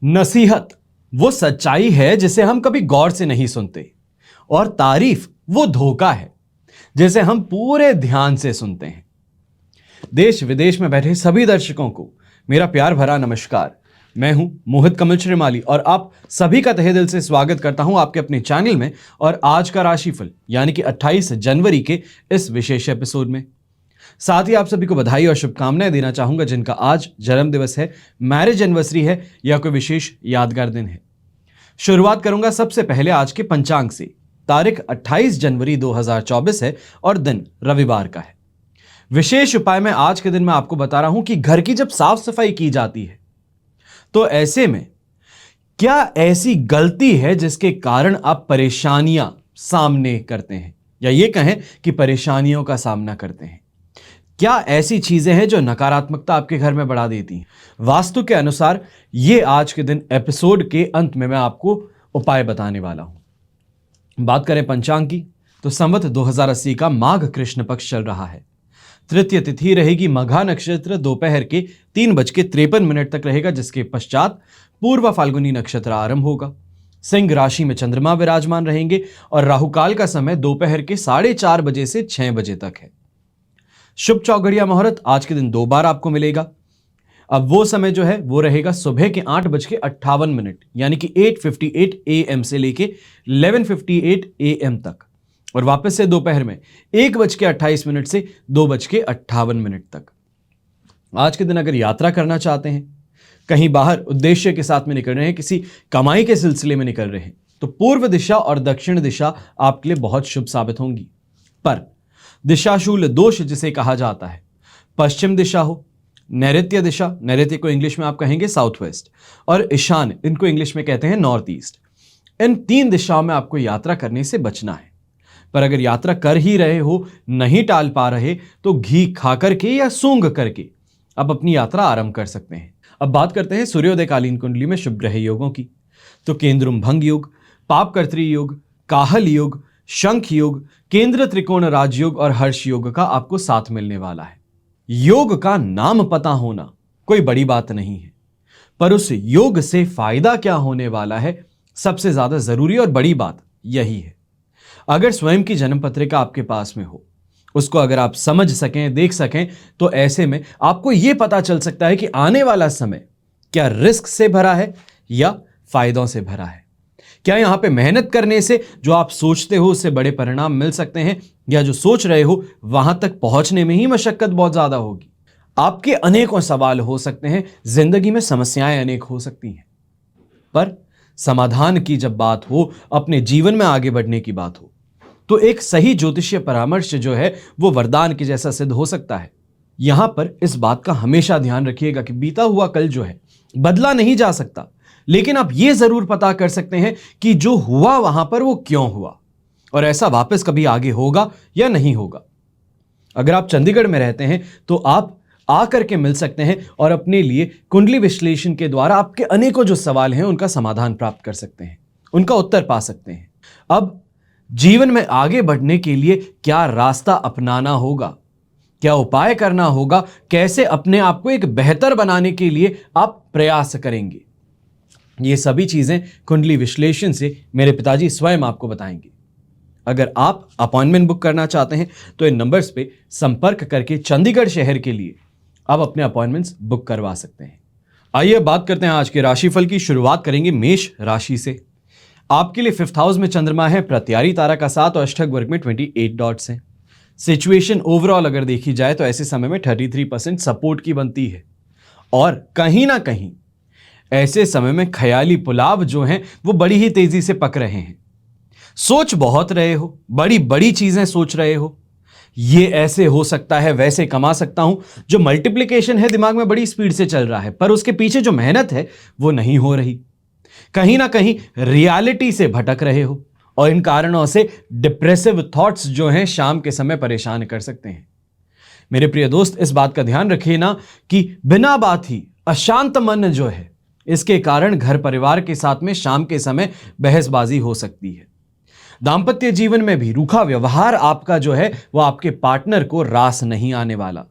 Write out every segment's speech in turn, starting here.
नसीहत वो सच्चाई है जिसे हम कभी गौर से नहीं सुनते, और तारीफ वो धोखा है जिसे हम पूरे ध्यान से सुनते हैं। देश विदेश में बैठे सभी दर्शकों को मेरा प्यार भरा नमस्कार। मैं हूं मोहित कमल श्रीमाली और आप सभी का तहे दिल से स्वागत करता हूं आपके अपने चैनल में और आज का राशिफल यानी कि 28 जनवरी के इस विशेष एपिसोड में। साथ ही आप सभी को बधाई और शुभकामनाएं देना चाहूंगा जिनका आज जन्म दिवस है, मैरिज एनिवर्सरी है या कोई विशेष यादगार दिन है। शुरुआत करूंगा सबसे पहले आज के पंचांग से। तारीख 28 जनवरी 2024 है और दिन रविवार का है। विशेष उपाय मैं आज के दिन में आपको बता रहा हूं कि घर की जब साफ सफाई की जाती है तो ऐसे में क्या ऐसी गलती है जिसके कारण आप परेशानियां सामने करते हैं, या ये कहें कि परेशानियों का सामना करते हैं। क्या ऐसी चीजें हैं जो नकारात्मकता आपके घर में बढ़ा देती हैं। वास्तु के अनुसार ये आज के दिन एपिसोड के अंत में मैं आपको उपाय बताने वाला हूं। बात करें पंचांग की तो संवत 2080 का माघ कृष्ण पक्ष चल रहा है। तृतीय तिथि रहेगी मघा नक्षत्र, दोपहर के 3:53 तक रहेगा, जिसके पश्चात पूर्व फाल्गुनी नक्षत्र आरंभ होगा। सिंह राशि में चंद्रमा विराजमान रहेंगे और राहुकाल का समय दोपहर के 4:30 बजे से 6 बजे तक है। शुभ चौघड़िया मुहूर्त आज के दिन 2 बार आपको मिलेगा। अब वो समय जो है वो रहेगा सुबह के 8:58 यानी कि 8:58 AM से लेके 11:58 AM तक, और वापस से दोपहर में 1:28 से 2:58 तक। आज के दिन अगर यात्रा करना चाहते हैं, कहीं बाहर उद्देश्य के साथ में निकल रहे हैं, किसी कमाई के सिलसिले में निकल रहे हैं, तो पूर्व दिशा और दक्षिण दिशा आपके लिए बहुत शुभ साबित होंगी। पर दिशाशूल दोष जिसे कहा जाता है, पश्चिम दिशा हो, नैऋत्य दिशा, नैऋत्य को इंग्लिश में आप कहेंगे साउथ वेस्ट, और ईशान, इनको इंग्लिश में कहते हैं नॉर्थ ईस्ट, इन 3 दिशाओं में आपको यात्रा करने से बचना है। पर अगर यात्रा कर ही रहे हो, नहीं टाल पा रहे, तो घी खा करके या सूंघ करके आप अपनी यात्रा आरंभ कर सकते हैं। अब बात करते हैं सूर्योदयकालीन कुंडली में शुभ ग्रह योगों की। तो केंद्रुम भंग योग, पापकर्त्री योग, काहल योग, शंख योग, केंद्र त्रिकोण राजयोग और हर्ष योग का आपको साथ मिलने वाला है। योग का नाम पता होना कोई बड़ी बात नहीं है, पर उस योग से फायदा क्या होने वाला है, सबसे ज्यादा जरूरी और बड़ी बात यही है। अगर स्वयं की जन्म पत्रिका आपके पास में हो, उसको अगर आप समझ सकें, देख सकें, तो ऐसे में आपको यह पता चल सकता है कि आने वाला समय क्या रिस्क से भरा है या फायदों से भरा है। क्या यहां पे मेहनत करने से जो आप सोचते हो उससे बड़े परिणाम मिल सकते हैं, या जो सोच रहे हो वहां तक पहुंचने में ही मशक्कत बहुत ज्यादा होगी। आपके अनेकों सवाल हो सकते हैं, जिंदगी में समस्याएं अनेक हो सकती हैं, पर समाधान की जब बात हो, अपने जीवन में आगे बढ़ने की बात हो, तो एक सही ज्योतिषीय परामर्श जो है वो वरदान के जैसा सिद्ध हो सकता है। यहां पर इस बात का हमेशा ध्यान रखिएगा कि बीता हुआ कल जो है बदला नहीं जा सकता, लेकिन आप ये जरूर पता कर सकते हैं कि जो हुआ वहां पर वो क्यों हुआ, और ऐसा वापस कभी आगे होगा या नहीं होगा। अगर आप चंडीगढ़ में रहते हैं तो आप आकर के मिल सकते हैं और अपने लिए कुंडली विश्लेषण के द्वारा आपके अनेकों जो सवाल हैं उनका समाधान प्राप्त कर सकते हैं, उनका उत्तर पा सकते हैं। अब जीवन में आगे बढ़ने के लिए क्या रास्ता अपनाना होगा, क्या उपाय करना होगा, कैसे अपने आप को एक बेहतर बनाने के लिए आप प्रयास करेंगे, ये सभी चीजें कुंडली विश्लेषण से मेरे पिताजी स्वयं आपको बताएंगे। अगर आप अपॉइंटमेंट बुक करना चाहते हैं तो इन नंबर्स पे संपर्क करके चंडीगढ़ शहर के लिए आप अपने अपॉइंटमेंट्स बुक करवा सकते हैं। आइए बात करते हैं आज के राशिफल की। शुरुआत करेंगे मेष राशि से। आपके लिए 5th हाउस में चंद्रमा है, प्रत्यारी तारा का 7 और अष्टक वर्ग में 28 डॉट्स हैं। सिचुएशन ओवरऑल अगर देखी जाए तो ऐसे समय में 33% सपोर्ट की बनती है, और कहीं ना कहीं ऐसे समय में ख्याली पुलाव जो हैं वो बड़ी ही तेजी से पक रहे हैं। सोच बहुत रहे हो, बड़ी बड़ी चीजें सोच रहे हो, ये ऐसे हो सकता है, वैसे कमा सकता हूं, जो मल्टीप्लिकेशन है दिमाग में बड़ी स्पीड से चल रहा है, पर उसके पीछे जो मेहनत है वो नहीं हो रही। कहीं ना कहीं रियलिटी से भटक रहे हो, और इन कारणों से डिप्रेसिव थॉट्स जो हैं शाम के समय परेशान कर सकते हैं। मेरे प्रिय दोस्त, इस बात का ध्यान रखिए ना कि बिना बात ही अशांत मन जो है, इसके कारण घर परिवार के साथ में शाम के समय बहसबाजी हो सकती है। दांपत्य जीवन में भी रूखा व्यवहार आपका जो है वो आपके पार्टनर को रास नहीं आने वाला।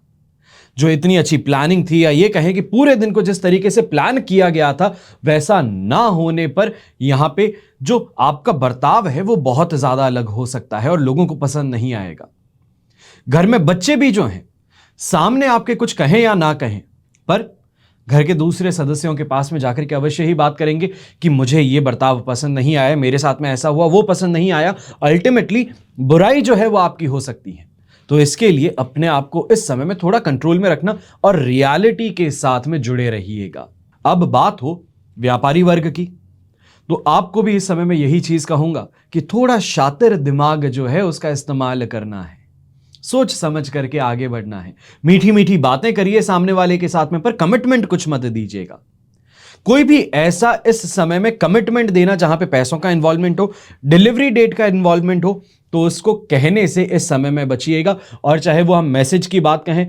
जो इतनी अच्छी प्लानिंग थी, या ये कहें कि पूरे दिन को जिस तरीके से प्लान किया गया था वैसा ना होने पर यहां पे जो आपका बर्ताव है वो बहुत ज्यादा अलग हो सकता है और लोगों को पसंद नहीं आएगा। घर में बच्चे भी जो हैं, सामने आपके कुछ कहें या ना कहें, पर घर के दूसरे सदस्यों के पास में जाकर के अवश्य ही बात करेंगे कि मुझे ये बर्ताव पसंद नहीं आया, मेरे साथ में ऐसा हुआ, वो पसंद नहीं आया। अल्टीमेटली बुराई जो है वो आपकी हो सकती है। तो इसके लिए अपने आप को इस समय में थोड़ा कंट्रोल में रखना और रियलिटी के साथ में जुड़े रहिएगा। अब बात हो व्यापारी वर्ग की, तो आपको भी इस समय में यही चीज कहूंगा कि थोड़ा शातिर दिमाग जो है उसका इस्तेमाल करना है, सोच समझ करके आगे बढ़ना है। मीठी मीठी बातें करिए सामने वाले के साथ में, पर कमिटमेंट कुछ मत दीजिएगा। कोई भी ऐसा इस समय में कमिटमेंट देना जहां पे पैसों का इन्वॉल्वमेंट हो, डिलीवरी डेट का इन्वॉल्वमेंट हो, तो उसको कहने से इस समय में बचिएगा। और चाहे वो हम मैसेज की बात कहें,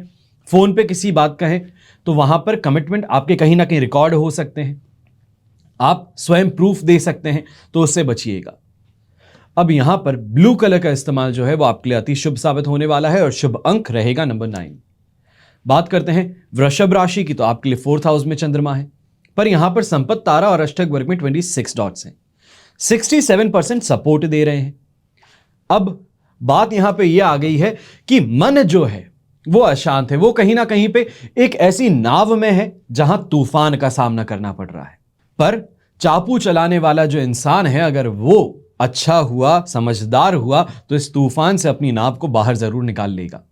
फोन पे किसी बात कहें, तो वहां पर कमिटमेंट आपके कहीं ना कहीं रिकॉर्ड हो सकते हैं, आप स्वयं प्रूफ दे सकते हैं, तो उससे बचिएगा। अब यहां पर ब्लू कलर का इस्तेमाल जो है वो आपके लिए अति शुभ साबित होने वाला है और शुभ अंक रहेगा नंबर 9। बात करते हैं वृषभ राशि की, तो आपके लिए 4th हाउस में चंद्रमा है, पर यहां पर संपत्ति तारा और अष्टक वर्ग में 26 डॉट्स हैं, 67% सपोर्ट दे रहे हैं। अब बात यहां पे यह आ गई है कि मन जो है वो अशांत है, वो कहीं ना कहीं पे एक ऐसी नाव में है जहां तूफान का सामना करना पड़ रहा है। पर चापू चलाने वाला जो इंसान है, अगर वो अच्छा हुआ, समझदार हुआ, तो इस तूफान से अपनी नाव को बाहर जरूर निकाल लेगा।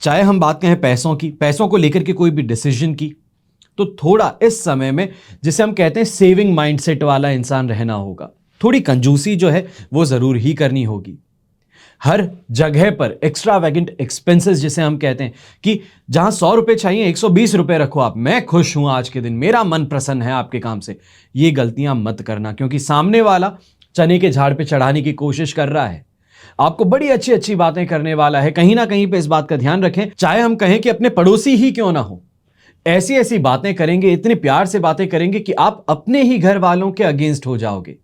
चाहे हम बात करें पैसों की, पैसों को लेकर के कोई भी डिसीजन की, तो थोड़ा इस समय में जिसे हम कहते हैं सेविंग माइंडसेट वाला इंसान रहना होगा। थोड़ी कंजूसी जो है वो जरूर ही करनी होगी। हर जगह पर एक्स्ट्रावेगेंट एक्सपेंसेस जिसे हम कहते हैं कि जहां 100 रुपए चाहिए 120 रुपए रखो आप, मैं खुश हूं आज के दिन, मेरा मन प्रसन्न है आपके काम से, ये गलतियां मत करना, क्योंकि सामने वाला चने के झाड़ पे चढ़ाने की कोशिश कर रहा है, आपको बड़ी अच्छी अच्छी बातें करने वाला है। कहीं ना कहीं पे इस बात का ध्यान रखें, चाहे हम कहें कि अपने पड़ोसी ही क्यों ना हो, ऐसी ऐसी बातें करेंगे, इतने प्यार से बातें करेंगे कि आप अपने ही घर वालों के अगेंस्ट हो जाओगे,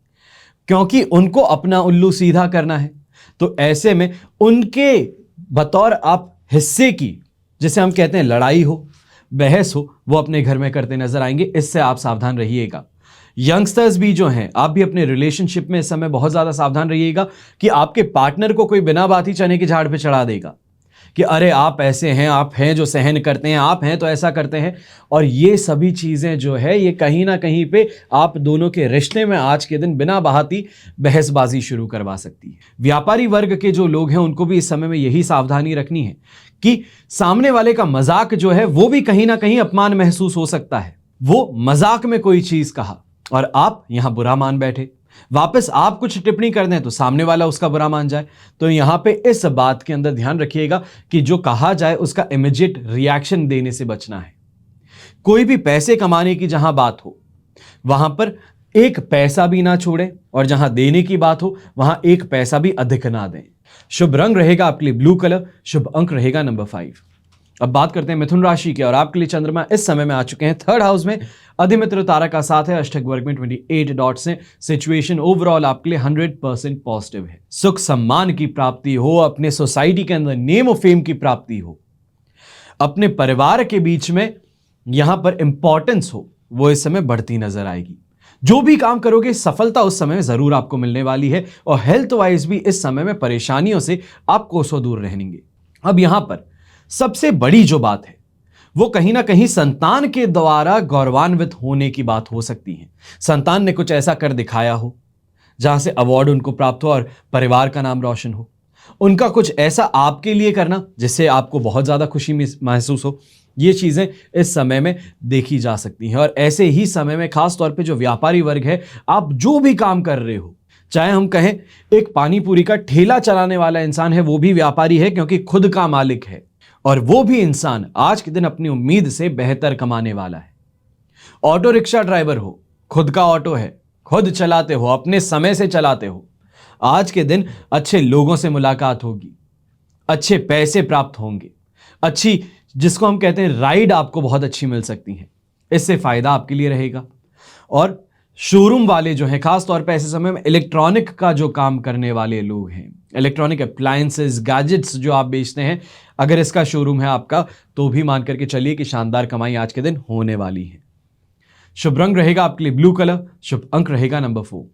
क्योंकि उनको अपना उल्लू सीधा करना है। तो ऐसे में उनके बतौर आप हिस्से की, जिसे हम कहते हैं लड़ाई हो, बहस हो, वो अपने घर में करते नजर आएंगे। इससे आप सावधान रहिएगा। यंगस्टर्स भी जो हैं, आप भी अपने रिलेशनशिप में इस समय बहुत ज्यादा सावधान रहिएगा कि आपके पार्टनर को कोई बिना बात ही चने की झाड़ पे चढ़ा देगा कि अरे आप ऐसे हैं, आप हैं जो सहन करते हैं, आप हैं तो ऐसा करते हैं। और ये सभी चीजें जो है ये कहीं ना कहीं पे आप दोनों के रिश्ते में आज के दिन बिना बहाती बहसबाजी शुरू करवा सकती है। व्यापारी वर्ग के जो लोग हैं उनको भी इस समय में यही सावधानी रखनी है कि सामने वाले का मजाक जो है वो भी कहीं ना कहीं अपमान महसूस हो सकता है। वो मजाक में कोई चीज कहा और आप यहां बुरा मान बैठे, वापस आप कुछ टिप्पणी कर दें तो सामने वाला उसका बुरा मान जाए। तो यहां पे इस बात के अंदर ध्यान रखिएगा कि जो कहा जाए उसका इमीडिएट रिएक्शन देने से बचना है। कोई भी पैसे कमाने की जहां बात हो वहां पर एक पैसा भी ना छोड़े, और जहां देने की बात हो वहां एक पैसा भी अधिक ना दें। शुभ रंग रहेगा आपके लिए ब्लू कलर, शुभ अंक रहेगा नंबर 5। अब बात करते हैं मिथुन राशि की, और आपके लिए चंद्रमा इस समय में आ चुके हैं 3rd हाउस में, अधिमित्र तारा का साथ है, अष्टक वर्ग में 28 डॉट्स हैं। सिचुएशन ओवरऑल आपके लिए 100% पॉजिटिव है। सुख सम्मान की प्राप्ति हो, अपने सोसाइटी के अंदर नेम और फेम की प्राप्ति हो, अपने परिवार के बीच में यहां पर इंपॉर्टेंस हो, वो इस समय बढ़ती नजर आएगी। जो भी काम करोगे सफलता उस समय जरूर आपको मिलने वाली है, और हेल्थ वाइज भी इस समय में परेशानियों से आप कोसों दूर रहेंगे। अब यहां पर सबसे बड़ी जो बात है वो कहीं ना कहीं संतान के द्वारा गौरवान्वित होने की बात हो सकती है। संतान ने कुछ ऐसा कर दिखाया हो जहां से अवार्ड उनको प्राप्त हो और परिवार का नाम रोशन हो, उनका कुछ ऐसा आपके लिए करना जिससे आपको बहुत ज्यादा खुशी महसूस हो, ये चीजें इस समय में देखी जा सकती हैं। और ऐसे ही समय में खास तौर पे जो व्यापारी वर्ग है, आप जो भी काम कर रहे हो, चाहे हम कहें एक पानी पूरी का ठेला चलाने वाला इंसान है वो भी व्यापारी है, क्योंकि खुद का मालिक है, और वो भी इंसान आज के दिन अपनी उम्मीद से बेहतर कमाने वाला है। ऑटो रिक्शा ड्राइवर हो, खुद का ऑटो है, खुद चलाते हो, अपने समय से चलाते हो, आज के दिन अच्छे लोगों से मुलाकात होगी, अच्छे पैसे प्राप्त होंगे, अच्छी जिसको हम कहते हैं राइड आपको बहुत अच्छी मिल सकती है, इससे फायदा आपके लिए रहेगा। और शोरूम वाले जो हैं, खास तौर पर ऐसे समय में इलेक्ट्रॉनिक का जो काम करने वाले लोग हैं, इलेक्ट्रॉनिक अप्लायंसेस, गैजेट्स जो आप बेचते हैं, अगर इसका शोरूम है आपका, तो भी मान करके चलिए कि शानदार कमाई आज के दिन होने वाली है। शुभ रंग रहेगा आपके लिए ब्लू कलर, शुभ अंक रहेगा नंबर 4।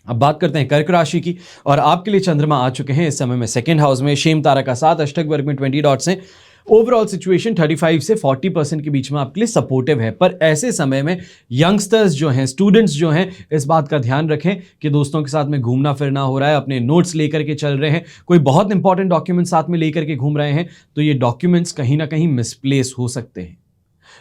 अब बात करते हैं कर्क राशि की, और आपके लिए चंद्रमा आ चुके हैं इस समय में सेकंड हाउस में, शेम तारा का साथ, अष्टक वर्ग में 20 डॉट्स हैं। ओवरऑल सिचुएशन 35 से 40% के बीच में आपके लिए सपोर्टिव है। पर ऐसे समय में यंगस्टर्स जो हैं, स्टूडेंट्स जो हैं, इस बात का ध्यान रखें कि दोस्तों के साथ में घूमना फिरना हो रहा है, अपने नोट्स लेकर के चल रहे हैं, कोई बहुत इंपॉर्टेंट डॉक्यूमेंट साथ में लेकर के घूम रहे हैं, तो ये डॉक्यूमेंट्स कहीं ना कहीं मिसप्लेस हो सकते हैं,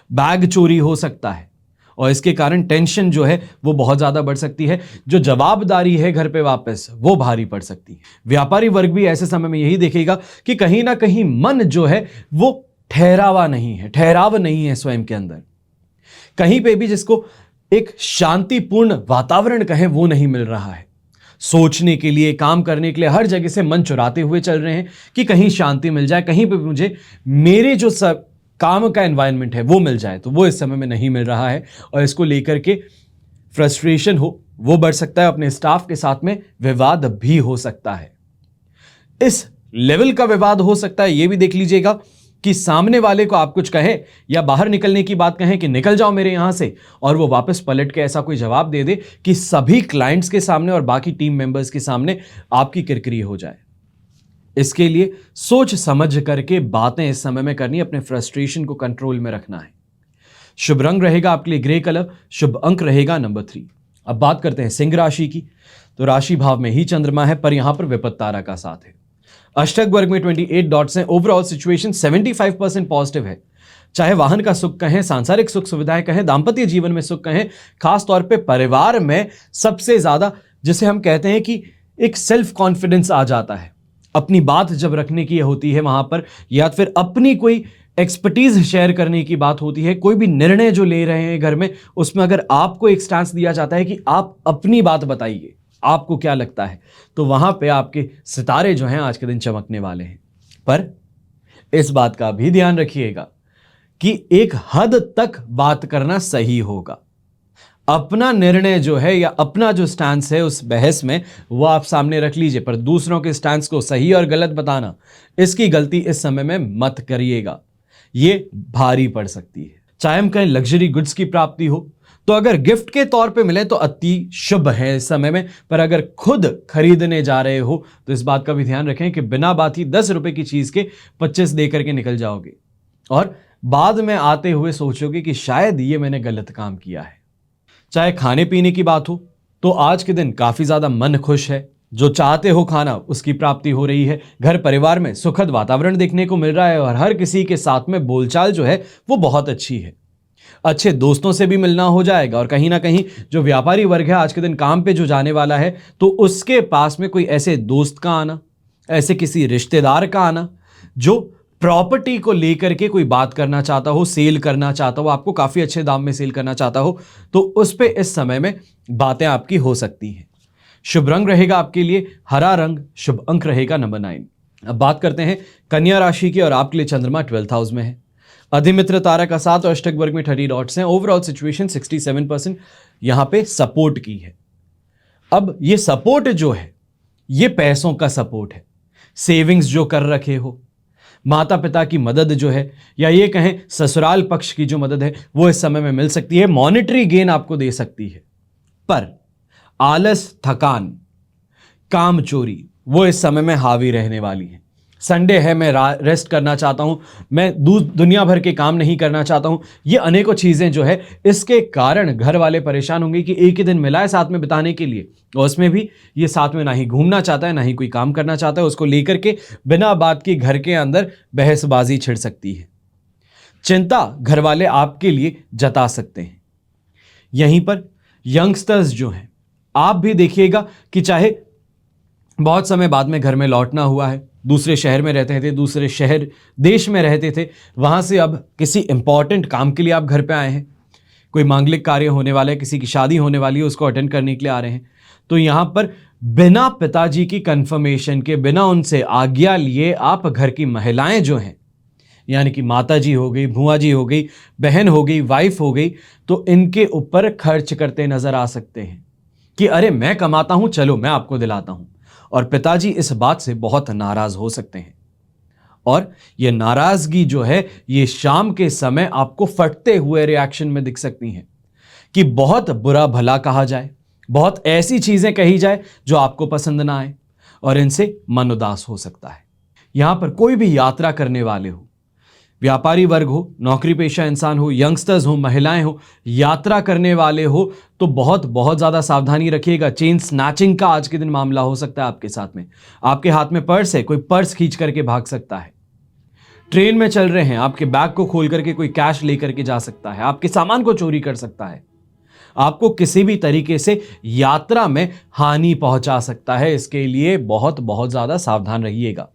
बैग चोरी हो सकता है, और इसके कारण टेंशन जो है वो बहुत ज्यादा बढ़ सकती है। जो जवाबदारी है घर पे वापस, वो भारी पड़ सकती है। व्यापारी वर्ग भी ऐसे समय में यही देखेगा कि कहीं ना कहीं मन जो है वो ठहराव नहीं है स्वयं के अंदर, कहीं पे भी जिसको एक शांतिपूर्ण वातावरण कहें वो नहीं मिल रहा है। सोचने के लिए, काम करने के लिए हर जगह से मन चुराते हुए चल रहे हैं कि कहीं शांति मिल जाए, कहीं पे मुझे मेरे जो सब काम का एनवायरनमेंट है वो मिल जाए, तो वो इस समय में नहीं मिल रहा है, और इसको लेकर के फ्रस्ट्रेशन हो वो बढ़ सकता है। अपने स्टाफ के साथ में विवाद भी हो सकता है, इस लेवल का विवाद हो सकता है। ये भी देख लीजिएगा कि सामने वाले को आप कुछ कहें या बाहर निकलने की बात कहें कि निकल जाओ मेरे यहां से, और वो वापस पलट के ऐसा कोई जवाब दे दे कि सभी क्लाइंट्स के सामने और बाकी टीम मेंबर्स के सामने आपकी किरकिरी हो जाए। इसके लिए सोच समझ करके बातें इस समय में करनी, अपने फ्रस्ट्रेशन को कंट्रोल में रखना है। शुभ रंग रहेगा आपके लिए ग्रे कलर, शुभ अंक रहेगा नंबर 3। अब बात करते हैं सिंह राशि की, तो राशि भाव में ही चंद्रमा है, पर यहां पर विपत्त तारा का साथ है। अष्टक वर्ग में 28 डॉट्स हैं। ओवरऑल सिचुएशन 75% पॉजिटिव है। चाहे वाहन का सुख कहें, सांसारिक सुख सुविधाएं कहें, दाम्पत्य जीवन में सुख कहें, खासतौर पे परिवार में सबसे ज्यादा जिसे हम कहते हैं कि एक सेल्फ कॉन्फिडेंस आ जाता है, अपनी बात जब रखने की होती है वहां पर, या फिर अपनी कोई एक्सपर्टीज शेयर करने की बात होती है, कोई भी निर्णय जो ले रहे हैं घर में, उसमें अगर आपको एक स्टांस दिया जाता है कि आप अपनी बात बताइए, आपको क्या लगता है, तो वहां पे आपके सितारे जो हैं आज के दिन चमकने वाले हैं। पर इस बात का भी ध्यान रखिएगा कि एक हद तक बात करना सही होगा। अपना निर्णय जो है या अपना जो स्टैंस है उस बहस में वो आप सामने रख लीजिए, पर दूसरों के स्टैंस को सही और गलत बताना, इसकी गलती इस समय में मत करिएगा, ये भारी पड़ सकती है। चाहे हम कहें लग्जरी गुड्स की प्राप्ति हो, तो अगर गिफ्ट के तौर पे मिले तो अति शुभ है इस समय में, पर अगर खुद खरीदने जा रहे हो तो इस बात का भी ध्यान रखें कि बिना बात ही 10 रुपए की चीज के 25 दे करके निकल जाओगे, और बाद में आते हुए सोचोगे कि शायद ये मैंने गलत काम किया है। चाहे खाने पीने की बात हो, तो आज के दिन काफी ज्यादा मन खुश है, जो चाहते हो खाना उसकी प्राप्ति हो रही है। घर परिवार में सुखद वातावरण देखने को मिल रहा है, और हर किसी के साथ में बोलचाल जो है वो बहुत अच्छी है। अच्छे दोस्तों से भी मिलना हो जाएगा, और कहीं ना कहीं जो व्यापारी वर्ग है आज के दिन काम पे जो जाने वाला है, तो उसके पास में कोई ऐसे दोस्त का आना, ऐसे किसी रिश्तेदार का आना जो प्रॉपर्टी को लेकर के कोई बात करना चाहता हो, सेल करना चाहता हो, आपको काफी अच्छे दाम में सेल करना चाहता हो, तो उस पे इस समय में बातें आपकी हो सकती हैं। शुभ रंग रहेगा आपके लिए हरा रंग, शुभ अंक रहेगा नंबर 9। अब बात करते हैं कन्या राशि की, और आपके लिए चंद्रमा 12th हाउस में है। अधिमित्र तारा का साथ और अष्टक वर्ग में 30 डॉट्स हैं। ओवरऑल सिचुएशन 67% यहां पे सपोर्ट की है। अब ये सपोर्ट जो है ये पैसों का सपोर्ट है, सेविंग्स जो कर रखे हो, माता पिता की मदद जो है, या ये कहें ससुराल पक्ष की जो मदद है, वो इस समय में मिल सकती है, मॉनेटरी गेन आपको दे सकती है। पर आलस, थकान, काम चोरी वो इस समय में हावी रहने वाली है। संडे है, मैं रेस्ट करना चाहता हूं, मैं दुनिया भर के काम नहीं करना चाहता हूं, ये अनेकों चीजें जो है इसके कारण घर वाले परेशान होंगे कि एक ही दिन मिला है साथ में बिताने के लिए, और उसमें भी ये साथ में ना ही घूमना चाहता है ना ही कोई काम करना चाहता है, उसको लेकर के बिना बात की घर के अंदर बहसबाजी छिड़ सकती है। चिंता घर वाले आपके लिए जता सकते हैं। यहीं पर यंगस्टर्स जो हैं, आप भी देखिएगा कि चाहे बहुत समय बाद में घर में लौटना हुआ है, दूसरे शहर में रहते थे, दूसरे शहर देश में रहते थे, वहां से अब किसी इंपॉर्टेंट काम के लिए आप घर पे आए हैं, कोई मांगलिक कार्य होने वाला है, किसी की शादी होने वाली है, उसको अटेंड करने के लिए आ रहे हैं, तो यहां पर बिना पिताजी की कंफर्मेशन के, बिना उनसे आज्ञा लिए आप घर की महिलाएं जो हैं, यानी कि माता जी हो गई, भुआ जी हो गई, बहन हो गई, वाइफ हो गई, तो इनके ऊपर खर्च करते नजर आ सकते हैं कि अरे मैं कमाता हूं, चलो मैं आपको दिलाता हूं। और पिताजी इस बात से बहुत नाराज हो सकते हैं। और यह नाराजगी जो है ये शाम के समय आपको फटते हुए रिएक्शन में दिख सकती हैं कि बहुत बुरा भला कहा जाए, बहुत ऐसी चीजें कही जाए जो आपको पसंद ना आए और इनसे मन उदास हो सकता है। यहां पर कोई भी यात्रा करने वाले हो, व्यापारी वर्ग हो, नौकरी पेशा इंसान हो, यंगस्टर्स हो, महिलाएं हो, यात्रा करने वाले हो तो बहुत बहुत ज्यादा सावधानी रखिएगा। चेन स्नैचिंग का आज के दिन मामला हो सकता है आपके साथ में। आपके हाथ में पर्स है, कोई पर्स खींच करके भाग सकता है। ट्रेन में चल रहे हैं, आपके बैग को खोल करके कोई कैश लेकर के जा सकता है, आपके सामान को चोरी कर सकता है, आपको किसी भी तरीके से यात्रा में हानि पहुंचा सकता है। इसके लिए बहुत बहुत ज्यादा सावधान रहिएगा।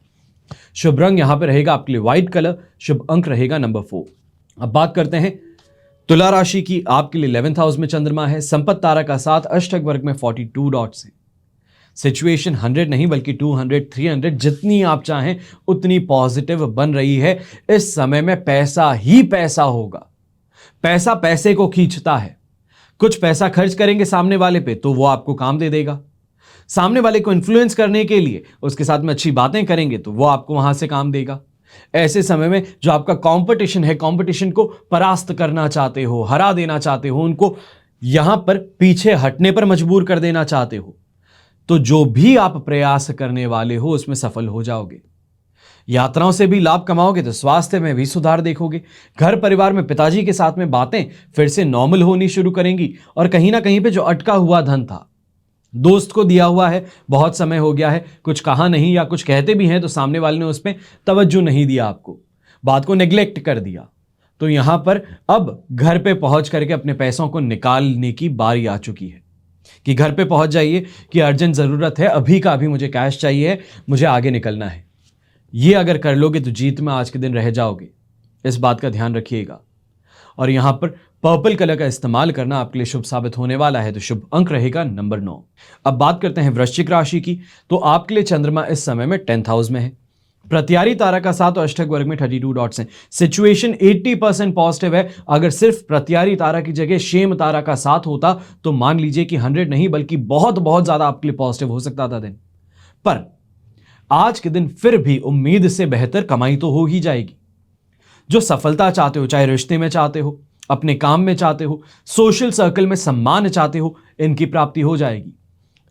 शुभ रंग यहां पे रहेगा आपके लिए व्हाइट कलर, शुभ अंक रहेगा नंबर 4। अब बात करते हैं तुला राशि की। आपके लिए 11th हाउस में चंद्रमा है, संपत्ति तारा का साथ, अष्टक वर्ग में 42 डॉट्स हैं। सिचुएशन 100 नहीं बल्कि 200 300 जितनी आप चाहें उतनी पॉजिटिव बन रही है। इस समय में पैसा ही पैसा होगा। पैसा पैसे को खींचता है। कुछ पैसा खर्च करेंगे सामने वाले पे तो वो आपको काम दे देगा। सामने वाले को इन्फ्लुएंस करने के लिए उसके साथ में अच्छी बातें करेंगे तो वो आपको वहां से काम देगा। ऐसे समय में जो आपका कंपटीशन है, कंपटीशन को परास्त करना चाहते हो, हरा देना चाहते हो, उनको यहां पर पीछे हटने पर मजबूर कर देना चाहते हो, तो जो भी आप प्रयास करने वाले हो उसमें सफल हो जाओगे। यात्राओं से भी लाभ कमाओगे तो स्वास्थ्य में भी सुधार देखोगे। घर परिवार में पिताजी के साथ में बातें फिर से नॉर्मल होनी शुरू करेंगी और कहीं ना कहीं पे जो अटका हुआ धन था, दोस्त को दिया हुआ है, बहुत समय हो गया है, कुछ कहा नहीं या कुछ कहते भी हैं तो सामने वाले ने उस पर तवज्जो नहीं दिया, आपको बात को नेग्लेक्ट कर दिया, तो यहां पर अब घर पे पहुंच करके अपने पैसों को निकालने की बारी आ चुकी है कि घर पे पहुंच जाइए कि अर्जेंट जरूरत है, अभी का अभी मुझे कैश चाहिए, मुझे आगे निकलना है। ये अगर कर लोगे तो जीत में आज के दिन रह जाओगे। इस बात का ध्यान रखिएगा। और यहां पर पर्पल कलर का इस्तेमाल करना आपके लिए शुभ साबित होने वाला है, तो शुभ अंक रहेगा नंबर 9। अब बात करते हैं वृश्चिक राशि की। तो आपके लिए चंद्रमा इस समय में 10th हाउस में है, प्रत्यारी तारा का साथ और अष्टक वर्ग में 32 डॉट्स हैं। सिचुएशन 80% पॉजिटिव है। अगर सिर्फ प्रत्यारी तारा की जगह शेम तारा का साथ होता तो मान लीजिए कि 100 नहीं बल्कि बहुत बहुत ज्यादा आपके लिए पॉजिटिव हो सकता था दिन। पर आज के दिन फिर भी उम्मीद से बेहतर कमाई तो हो ही जाएगी। जो सफलता चाहते हो, चाहे रिश्ते में चाहते हो, अपने काम में चाहते हो, सोशल सर्कल में सम्मान चाहते हो, इनकी प्राप्ति हो जाएगी।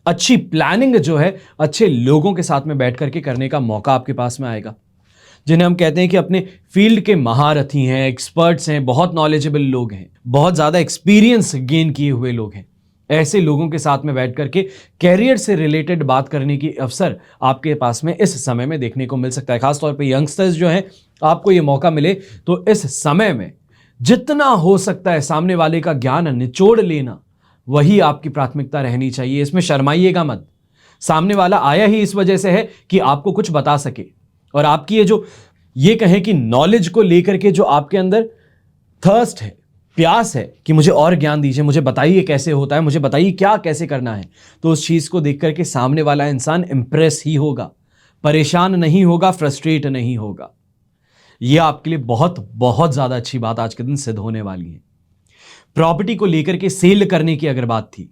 अच्छी प्लानिंग जो है अच्छे लोगों के साथ में बैठ करके करने का मौका आपके पास में आएगा, जिन्हें हम कहते हैं कि अपने फील्ड के महारथी हैं, एक्सपर्ट्स हैं, बहुत नॉलेजेबल लोग हैं, बहुत ज्यादा एक्सपीरियंस गेन किए हुए लोग हैं। ऐसे लोगों के साथ में बैठ करके कैरियर से रिलेटेड बात करने की अवसर आपके पास में इस समय में देखने को मिल सकता है। खासतौर पे यंगस्टर्स जो हैं, आपको ये मौका मिले तो इस समय में जितना हो सकता है सामने वाले का ज्ञान निचोड़ लेना, वही आपकी प्राथमिकता रहनी चाहिए। इसमें शर्माइएगा मत। सामने वाला आया ही इस वजह से है कि आपको कुछ बता सके, और आपकी ये कहें कि नॉलेज को लेकर के जो आपके अंदर थर्स्ट है, प्यास है कि मुझे और ज्ञान दीजिए, मुझे बताइए कैसे होता है, मुझे बताइए क्या कैसे करना है, तो उस चीज को देख करके सामने वाला इंसान इंप्रेस ही होगा, परेशान नहीं होगा, फ्रस्ट्रेट नहीं होगा। यह आपके लिए बहुत बहुत ज्यादा अच्छी बात आज के दिन सिद्ध होने वाली है। प्रॉपर्टी को लेकर के सेल करने की अगर बात थी,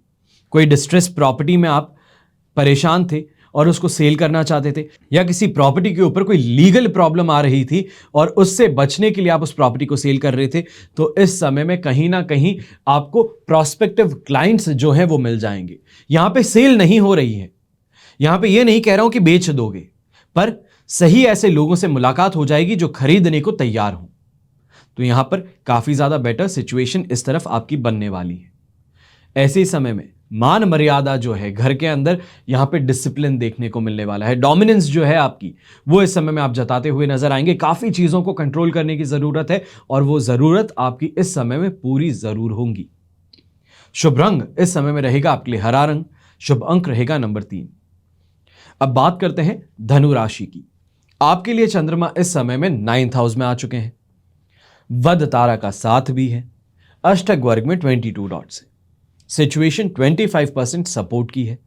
कोई डिस्ट्रेस प्रॉपर्टी में आप परेशान थे और उसको सेल करना चाहते थे, या किसी प्रॉपर्टी के ऊपर कोई लीगल प्रॉब्लम आ रही थी और उससे बचने के लिए आप उस प्रॉपर्टी को सेल कर रहे थे, तो इस समय में कहीं ना कहीं आपको प्रॉस्पेक्टिव क्लाइंट्स जो हैं वो मिल जाएंगे। यहां पे सेल नहीं हो रही है, यहां पे ये नहीं कह रहा हूं कि बेच दोगे, पर सही ऐसे लोगों से मुलाकात हो जाएगी जो खरीदने को तैयार हों। तो यहां पर काफी ज्यादा बेटर सिचुएशन इस तरफ आपकी बनने वाली है। ऐसे समय में मान मर्यादा जो है घर के अंदर, यहां पे डिसिप्लिन देखने को मिलने वाला है। डोमिनेंस जो है आपकी, वो इस समय में आप जताते हुए नजर आएंगे। काफी चीजों को कंट्रोल करने की जरूरत है और वो जरूरत आपकी इस समय में पूरी जरूर होगी। शुभ रंग इस समय में रहेगा आपके लिए हरा रंग, शुभ अंक रहेगा नंबर 3। अब बात करते हैं धनु राशि की। आपके लिए चंद्रमा इस समय में 9th हाउस में आ चुके हैं, वध तारा का साथ भी है, अष्टक वर्ग में 22 डॉट्स है। सिचुएशन 25% सपोर्ट की है,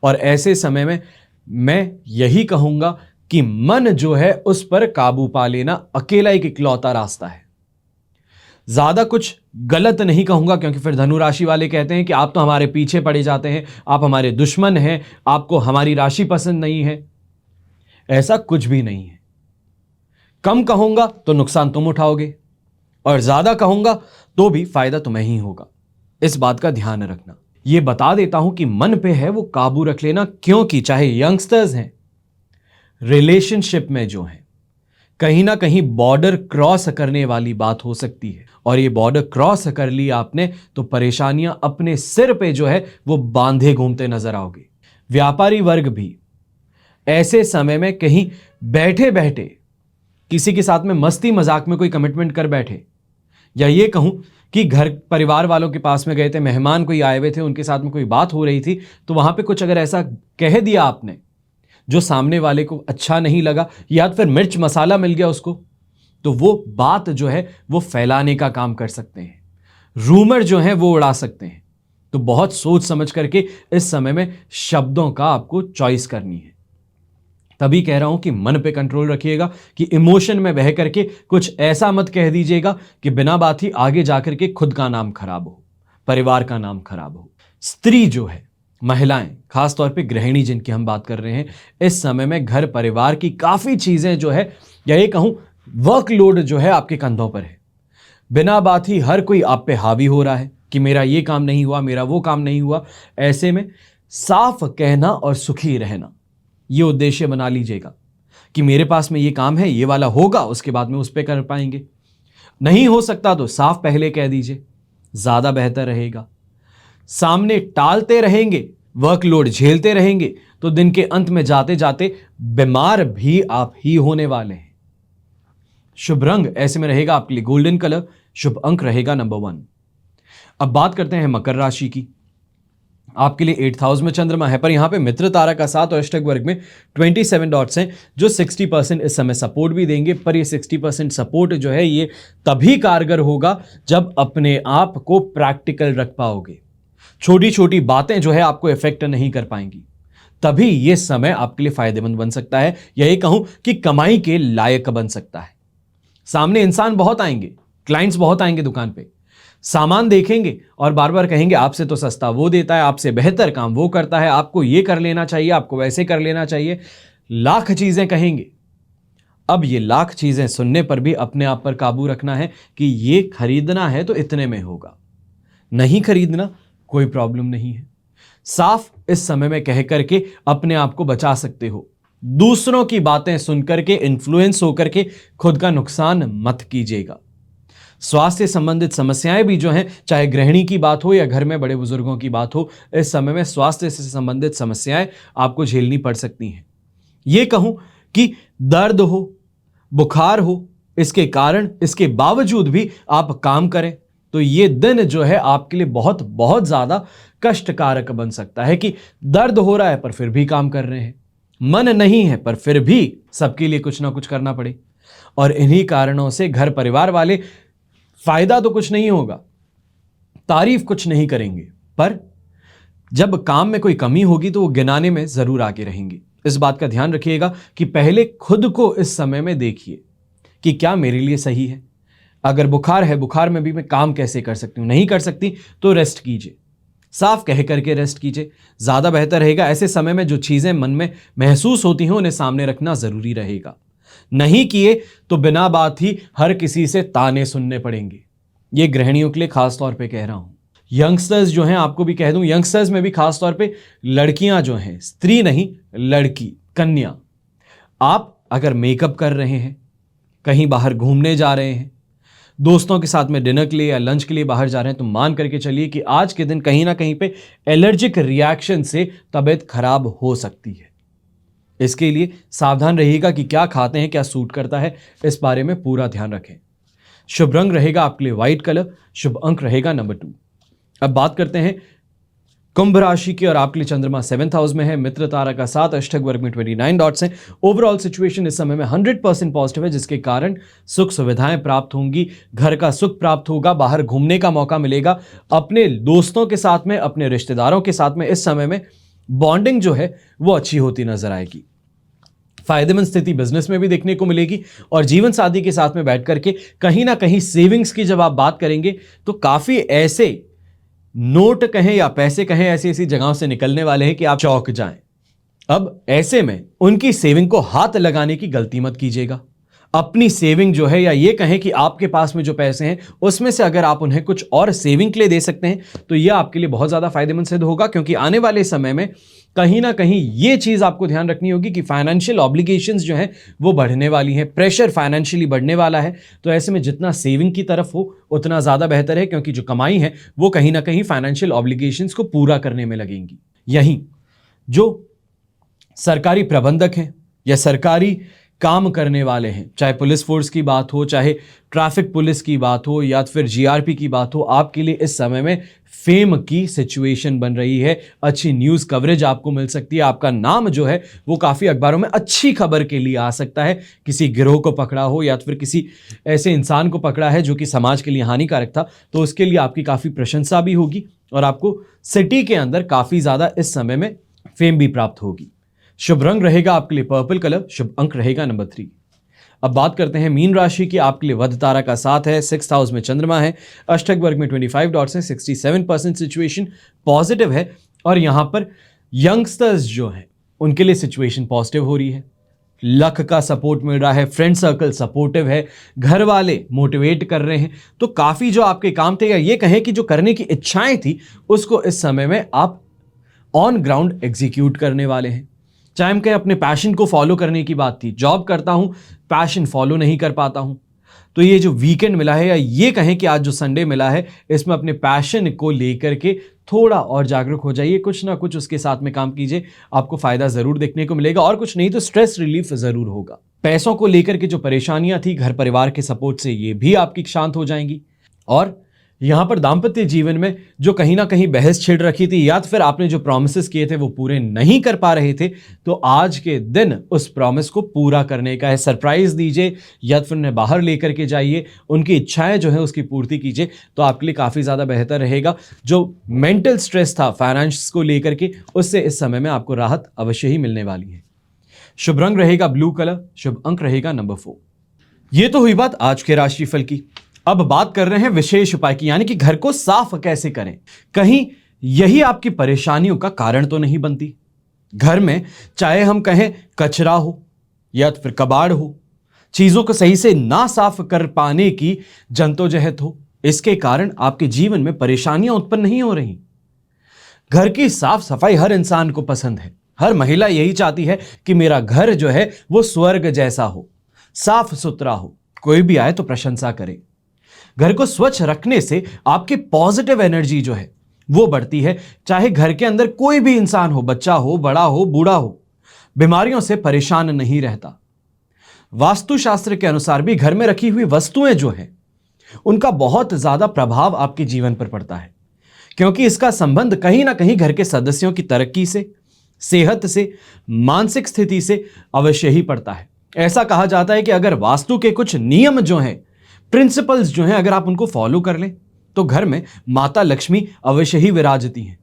और ऐसे समय में मैं यही कहूंगा कि मन जो है उस पर काबू पा लेना अकेला एक इकलौता रास्ता है। ज्यादा कुछ गलत नहीं कहूंगा, क्योंकि फिर धनु राशि वाले कहते हैं कि आप तो हमारे पीछे पड़े जाते हैं, आप हमारे दुश्मन हैं, आपको हमारी राशि पसंद नहीं है। ऐसा कुछ भी नहीं है। कम कहूंगा तो नुकसान तुम उठाओगे, और ज्यादा कहूंगा तो भी फायदा तुम्हें ही होगा। इस बात का ध्यान रखना। यह बता देता हूं कि मन पे है वो काबू रख लेना, क्योंकि चाहे यंगस्टर्स हैं, रिलेशनशिप में जो है, कहीं ना कहीं बॉर्डर क्रॉस करने वाली बात हो सकती है, और ये बॉर्डर क्रॉस कर ली आपने तो परेशानियां अपने सिर पे जो है वो बांधे घूमते नजर आओगे। व्यापारी वर्ग भी ऐसे समय में कहीं बैठे बैठे किसी के साथ में मस्ती मजाक में कोई कमिटमेंट कर बैठे, या ये कहूं कि घर परिवार वालों के पास में गए थे, मेहमान कोई आए हुए थे, उनके साथ में कोई बात हो रही थी, तो वहां पे कुछ अगर ऐसा कह दिया आपने जो सामने वाले को अच्छा नहीं लगा, या फिर मिर्च मसाला मिल गया उसको, तो वो बात जो है वो फैलाने का काम कर सकते हैं, रूमर जो है वो उड़ा सकते हैं। तो बहुत सोच समझ करके इस समय में शब्दों का आपको चॉइस करनी है। तभी कह रहा हूं कि मन पे कंट्रोल रखिएगा, कि इमोशन में बह करके कुछ ऐसा मत कह दीजिएगा कि बिना बात ही आगे जाकर के खुद का नाम खराब हो, परिवार का नाम खराब हो। स्त्री जो है, महिलाएं, खासतौर पे गृहिणी जिनकी हम बात कर रहे हैं, इस समय में घर परिवार की काफी चीजें जो है, या ये कहूं वर्कलोड जो है आपके कंधों पर है। बिना बात ही हर कोई आप पे हावी हो रहा है कि मेरा ये काम नहीं हुआ, मेरा वो काम नहीं हुआ। ऐसे में साफ कहना और सुखी रहना, ये उद्देश्य बना लीजिएगा कि मेरे पास में ये काम है, ये वाला होगा, उसके बाद में उस पर कर पाएंगे। नहीं हो सकता तो साफ पहले कह दीजिए, ज्यादा बेहतर रहेगा। सामने टालते रहेंगे, वर्कलोड झेलते रहेंगे, तो दिन के अंत में जाते जाते बीमार भी आप ही होने वाले हैं। शुभ रंग ऐसे में रहेगा आपके लिए गोल्डन कलर, शुभ अंक रहेगा नंबर 1। अब बात करते हैं मकर राशि की। आपके लिए 8th हाउस में चंद्रमा है, पर यहां पे मित्र तारा का साथ और अष्टक वर्ग में 27 डॉट्स हैं, जो 60% इस समय सपोर्ट भी देंगे। पर ये 60% सपोर्ट जो है ये तभी कारगर होगा जब अपने आप को प्रैक्टिकल रख पाओगे। छोटी छोटी बातें जो है आपको इफेक्ट नहीं कर पाएंगी, तभी ये समय आपके लिए फायदेमंद बन सकता है, यही कहूं कि कमाई के लायक बन सकता है। सामने इंसान बहुत आएंगे, क्लाइंट्स बहुत आएंगे दुकान पे, सामान देखेंगे और बार बार कहेंगे आपसे तो सस्ता वो देता है, आपसे बेहतर काम वो करता है, आपको ये कर लेना चाहिए, आपको वैसे कर लेना चाहिए, लाख चीजें कहेंगे। अब ये लाख चीजें सुनने पर भी अपने आप पर काबू रखना है कि ये खरीदना है तो इतने में होगा, नहीं खरीदना कोई प्रॉब्लम नहीं है। साफ इस समय में कह करके अपने आप को बचा सकते हो। दूसरों की बातें सुनकर के इन्फ्लुएंस होकर के खुद का नुकसान मत कीजिएगा। स्वास्थ्य संबंधित समस्याएं भी जो हैं, चाहे गृहिणी की बात हो या घर में बड़े बुजुर्गों की बात हो, इस समय में स्वास्थ्य से संबंधित समस्याएं आपको झेलनी पड़ सकती हैं। यह कहूं कि दर्द हो, बुखार हो, इसके कारण इसके बावजूद भी आप काम करें तो ये दिन जो है आपके लिए बहुत बहुत ज्यादा कष्टकारक बन सकता है, कि दर्द हो रहा है पर फिर भी काम कर रहे हैं, मन नहीं है पर फिर भी सबके लिए कुछ ना कुछ करना पड़े। और इन्हीं कारणों से घर परिवार वाले फायदा तो कुछ नहीं होगा, तारीफ कुछ नहीं करेंगे, पर जब काम में कोई कमी होगी तो वो गिनाने में जरूर आगे रहेंगे। इस बात का ध्यान रखिएगा कि पहले खुद को इस समय में देखिए कि क्या मेरे लिए सही है। अगर बुखार है, बुखार में भी मैं काम कैसे कर सकती हूं, नहीं कर सकती तो रेस्ट कीजिए, साफ कह करके रेस्ट कीजिए, ज्यादा बेहतर रहेगा। ऐसे समय में जो चीजें मन में महसूस होती हैं उन्हें सामने रखना जरूरी रहेगा। नहीं किए तो बिना बात ही हर किसी से ताने सुनने पड़ेंगे। ये गृहिणियों के लिए खास तौर पे कह रहा हूं। यंगस्टर्स जो हैं, आपको भी कह दूं, यंगस्टर्स में भी खास तौर पे लड़कियां जो हैं, स्त्री नहीं लड़की, कन्या, आप अगर मेकअप कर रहे हैं, कहीं बाहर घूमने जा रहे हैं, दोस्तों के साथ में डिनर के लिए या लंच के लिए बाहर जा रहे हैं, तो मान करके चलिए कि आज के दिन कहीं ना कहीं पे एलर्जिक रिएक्शन से तबीयत खराब हो सकती है। इसके लिए सावधान रहिएगा कि क्या खाते हैं, क्या सूट करता है, इस बारे में पूरा ध्यान रखें। शुभ रंग रहेगा आपके लिए व्हाइट कलर, शुभ अंक रहेगा नंबर 2। अब बात करते हैं कुंभ राशि की, और आपके लिए चंद्रमा 7th हाउस में है, मित्र तारा का साथ, अष्टक वर्ग में 29 डॉट्स हैं। ओवरऑल सिचुएशन इस समय में 100% पॉजिटिव है, जिसके कारण सुख सुविधाएं प्राप्त होंगी, घर का सुख प्राप्त होगा, बाहर घूमने का मौका मिलेगा, अपने दोस्तों के साथ में, अपने रिश्तेदारों के साथ में इस समय में बॉन्डिंग जो है वो अच्छी होती नजर आएगी। फायदेमंद स्थिति बिजनेस में भी देखने को मिलेगी और जीवन साथी के साथ में बैठ करके कहीं ना कहीं सेविंग्स की जब आप बात करेंगे तो काफी ऐसे नोट कहें या पैसे कहें ऐसी ऐसी जगहों से निकलने वाले हैं कि आप चौंक जाएं। अब ऐसे में उनकी सेविंग को हाथ लगाने की गलती मत कीजिएगा। अपनी सेविंग जो है या ये कहें कि आपके पास में जो पैसे हैं उसमें से अगर आप उन्हें कुछ और सेविंग के लिए दे सकते हैं तो यह आपके लिए बहुत ज्यादा फायदेमंद सिद्ध होगा, क्योंकि आने वाले समय में कहीं ना कहीं ये चीज आपको ध्यान रखनी होगी कि फाइनेंशियल ऑब्लिगेशंस जो हैं वो बढ़ने वाली हैं, प्रेशर फाइनेंशियली बढ़ने वाला है। तो ऐसे में जितना सेविंग की तरफ हो उतना ज्यादा बेहतर है, क्योंकि जो कमाई है वो कहीं ना कहीं फाइनेंशियल ऑब्लिगेशंस को पूरा करने में लगेंगी। यहीं जो सरकारी प्रबंधक हैं या सरकारी काम करने वाले हैं, चाहे पुलिस फोर्स की बात हो, चाहे ट्रैफिक पुलिस की बात हो या फिर जीआरपी की बात हो, आपके लिए इस समय में फेम की सिचुएशन बन रही है। अच्छी न्यूज़ कवरेज आपको मिल सकती है, आपका नाम जो है वो काफ़ी अखबारों में अच्छी खबर के लिए आ सकता है। किसी गिरोह को पकड़ा हो या फिर किसी ऐसे इंसान को पकड़ा है जो कि समाज के लिए हानिकारक था, तो उसके लिए आपकी काफ़ी प्रशंसा भी होगी और आपको सिटी के अंदर काफ़ी ज़्यादा इस समय में फेम भी प्राप्त होगी। शुभ रंग रहेगा आपके लिए पर्पल कलर, शुभ अंक रहेगा नंबर 3। अब बात करते हैं मीन राशि की। आपके लिए वध तारा का साथ है, 6th हाउस में चंद्रमा है, अष्टक वर्ग में 25 डॉट्स हैं, 67% सिचुएशन पॉजिटिव है और यहां पर यंगस्टर्स जो हैं उनके लिए सिचुएशन पॉजिटिव हो रही है। लक का सपोर्ट मिल रहा है, फ्रेंड सर्कल सपोर्टिव है, घर वाले मोटिवेट कर रहे हैं। तो काफी जो आपके काम थे या ये कहें कि जो करने की इच्छाएं थी उसको इस समय में आप ऑन ग्राउंड एग्जीक्यूट करने वाले हैं। चाहे हम कहें अपने पैशन को फॉलो करने की बात थी, जॉब करता हूं पैशन फॉलो नहीं कर पाता हूं, तो ये जो वीकेंड मिला है या ये कहें कि आज जो संडे मिला है इसमें अपने पैशन को लेकर के थोड़ा और जागरूक हो जाइए, कुछ ना कुछ उसके साथ में काम कीजिए, आपको फायदा जरूर देखने को मिलेगा और कुछ नहीं तो स्ट्रेस रिलीफ जरूर होगा। पैसों को लेकर के जो परेशानियां थी घर परिवार के सपोर्ट से ये भी आपकी शांत हो जाएंगी। और यहां पर दाम्पत्य जीवन में जो कहीं ना कहीं बहस छिड़ रखी थी या फिर आपने जो प्रॉमिसेस किए थे वो पूरे नहीं कर पा रहे थे, तो आज के दिन उस प्रॉमिस को पूरा करने का है। सरप्राइज दीजिए या फिर उन्हें बाहर लेकर के जाइए, उनकी इच्छाएं जो है उसकी पूर्ति कीजिए, तो आपके लिए काफी ज्यादा बेहतर रहेगा। जो मेंटल स्ट्रेस था फाइनेंस को लेकर के उससे इस समय में आपको राहत अवश्य ही मिलने वाली है। शुभ रंग रहेगा ब्लू कलर, शुभ अंक रहेगा नंबर 4। ये तो हुई बात आज के राशिफल की। अब बात कर रहे हैं विशेष उपाय की, यानी कि घर को साफ कैसे करें। कहीं यही आपकी परेशानियों का कारण तो नहीं बनती। घर में चाहे हम कहें कचरा हो या फिर कबाड़ हो, चीजों को सही से ना साफ कर पाने की जद्दोजहद हो, इसके कारण आपके जीवन में परेशानियां उत्पन्न नहीं हो रही। घर की साफ सफाई हर इंसान को पसंद है, हर महिला यही चाहती है कि मेरा घर जो है वो स्वर्ग जैसा हो, साफ सुथरा हो, कोई भी आए तो प्रशंसा करे। घर को स्वच्छ रखने से आपकी पॉजिटिव एनर्जी जो है वो बढ़ती है। चाहे घर के अंदर कोई भी इंसान हो, बच्चा हो, बड़ा हो, बूढ़ा हो, बीमारियों से परेशान नहीं रहता। वास्तुशास्त्र के अनुसार भी घर में रखी हुई वस्तुएं जो है उनका बहुत ज्यादा प्रभाव आपके जीवन पर पड़ता है, क्योंकि इसका संबंध कहीं ना कहीं घर के सदस्यों की तरक्की से, सेहत से, मानसिक स्थिति से अवश्य ही पड़ता है। ऐसा कहा जाता है कि अगर वास्तु के कुछ नियम जो हैं, प्रिंसिपल्स जो हैं, अगर आप उनको फॉलो कर लें तो घर में माता लक्ष्मी अवश्य ही विराजती हैं।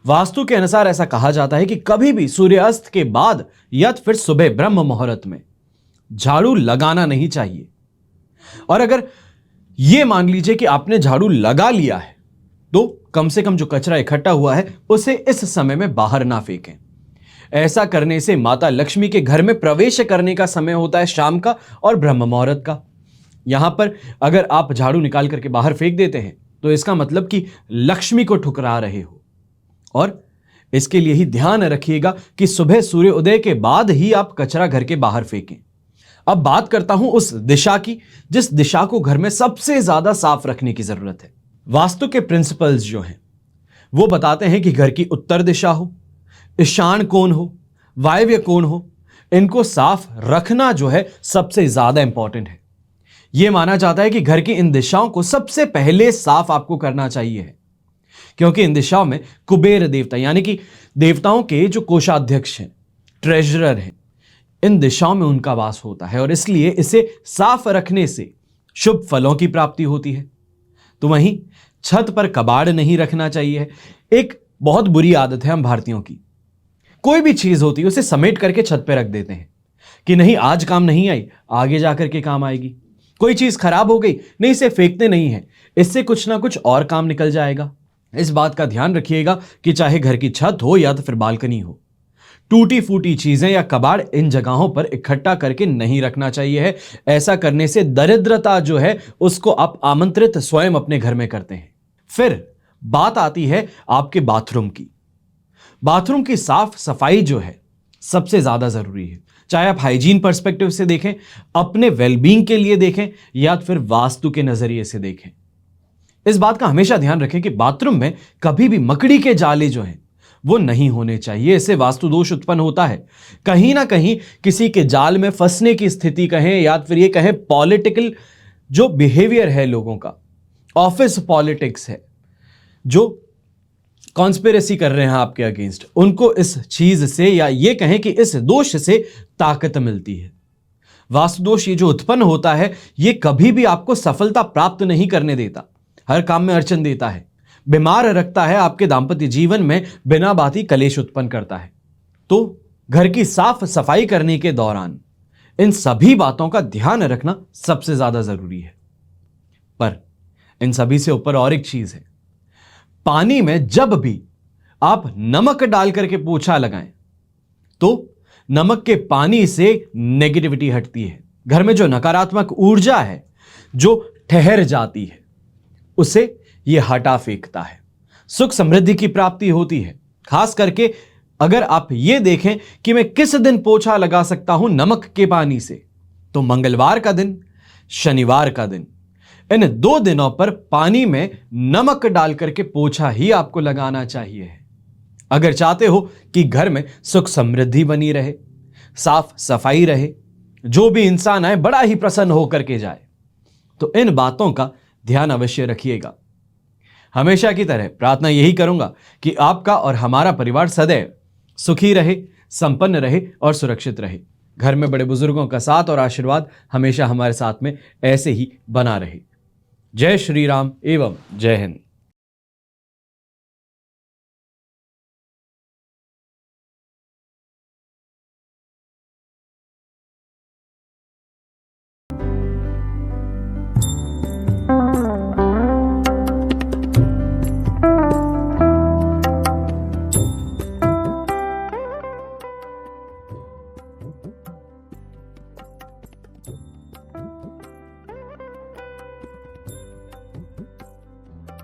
वास्तु के अनुसार ऐसा कहा जाता है कि कभी भी सूर्यास्त के बाद या फिर सुबह ब्रह्म मुहूर्त में झाड़ू लगाना नहीं चाहिए। और अगर यह मान लीजिए कि आपने झाड़ू लगा लिया है तो कम से कम जो कचरा इकट्ठा हुआ है उसे इस समय में बाहर ना फेंकें। ऐसा करने से माता लक्ष्मी के घर में प्रवेश करने का समय होता है शाम का और ब्रह्म मुहूर्त का। यहां पर अगर आप झाड़ू निकाल करके बाहर फेंक देते हैं तो इसका मतलब कि लक्ष्मी को ठुकरा रहे हो। और इसके लिए ही ध्यान रखिएगा कि सुबह सूर्य उदय के बाद ही आप कचरा घर के बाहर फेंकें। अब बात करता हूं उस दिशा की जिस दिशा को घर में सबसे ज्यादा साफ रखने की जरूरत है। वास्तु के प्रिंसिपल्स जो हैं वो बताते हैं कि घर की उत्तर दिशा हो, ईशान कोण हो, वायव्य कोण हो, इनको साफ रखना जो है सबसे ज्यादा इंपॉर्टेंट है। यह माना जाता है कि घर की इन दिशाओं को सबसे पहले साफ आपको करना चाहिए है, क्योंकि इन दिशाओं में कुबेर देवता यानी कि देवताओं के जो कोषाध्यक्ष हैं, ट्रेजरर हैं, इन दिशाओं में उनका वास होता है और इसलिए इसे साफ रखने से शुभ फलों की प्राप्ति होती है। तो वहीं छत पर कबाड़ नहीं रखना चाहिए। एक बहुत बुरी आदत है हम भारतीयों की, कोई भी चीज होती है उसे समेट करके छत पर रख देते हैं। कि नहीं आज काम नहीं आई, आगे जाकर के काम आएगी। कोई चीज खराब हो गई, नहीं इसे फेंकते नहीं है, इससे कुछ ना कुछ और काम निकल जाएगा। इस बात का ध्यान रखिएगा कि चाहे घर की छत हो या तो फिर बालकनी हो, टूटी फूटी चीजें या कबाड़ इन जगहों पर इकट्ठा करके नहीं रखना चाहिए है। ऐसा करने से दरिद्रता जो है उसको आप आमंत्रित स्वयं अपने घर में करते हैं। फिर बात आती है आपके बाथरूम की। बाथरूम की साफ सफाई जो है सबसे ज्यादा जरूरी है, चाहे आप हाइजीन पर्सपेक्टिव से देखें, अपने वेलबींग के लिए देखें या फिर वास्तु के नजरिए से देखें। इस बात का हमेशा ध्यान रखें कि बाथरूम में कभी भी मकड़ी के जाले जो हैं वो नहीं होने चाहिए। इससे वास्तु दोष उत्पन्न होता है। कहीं ना कहीं किसी के जाल में फंसने की स्थिति कहें या फिर ये कहें पॉलिटिकल जो बिहेवियर है लोगों का, ऑफिस पॉलिटिक्स है, जो कॉन्स्पिरेसी कर रहे हैं आपके अगेंस्ट, उनको इस चीज से या ये कहें कि इस दोष से ताकत मिलती है। वास्तु दोष ये जो उत्पन्न होता है ये कभी भी आपको सफलता प्राप्त नहीं करने देता, हर काम में अड़चन देता है, बीमार रखता है, आपके दांपत्य जीवन में बिना बात ही कलेश उत्पन्न करता है। तो घर की साफ सफाई करने के दौरान इन सभी बातों का ध्यान रखना सबसे ज्यादा जरूरी है। पर इन सभी से ऊपर और एक चीज है, पानी में जब भी आप नमक डाल करके पोछा लगाएं तो नमक के पानी से नेगेटिविटी हटती है। घर में जो नकारात्मक ऊर्जा है जो ठहर जाती है उसे यह हटा फेंकता है, सुख समृद्धि की प्राप्ति होती है। खास करके अगर आप यह देखें कि मैं किस दिन पोछा लगा सकता हूं नमक के पानी से, तो मंगलवार का दिन, शनिवार का दिन, इन 2 दिनों पर पानी में नमक डाल करके पोछा ही आपको लगाना चाहिए। अगर चाहते हो कि घर में सुख समृद्धि बनी रहे, साफ सफाई रहे, जो भी इंसान आए बड़ा ही प्रसन्न होकर के जाए, तो इन बातों का ध्यान अवश्य रखिएगा। हमेशा की तरह प्रार्थना यही करूंगा कि आपका और हमारा परिवार सदैव सुखी रहे, संपन्न रहे और सुरक्षित रहे। घर में बड़े बुजुर्गों का साथ और आशीर्वाद हमेशा हमारे साथ में ऐसे ही बना रहे। जय श्री राम एवं जय हिंद।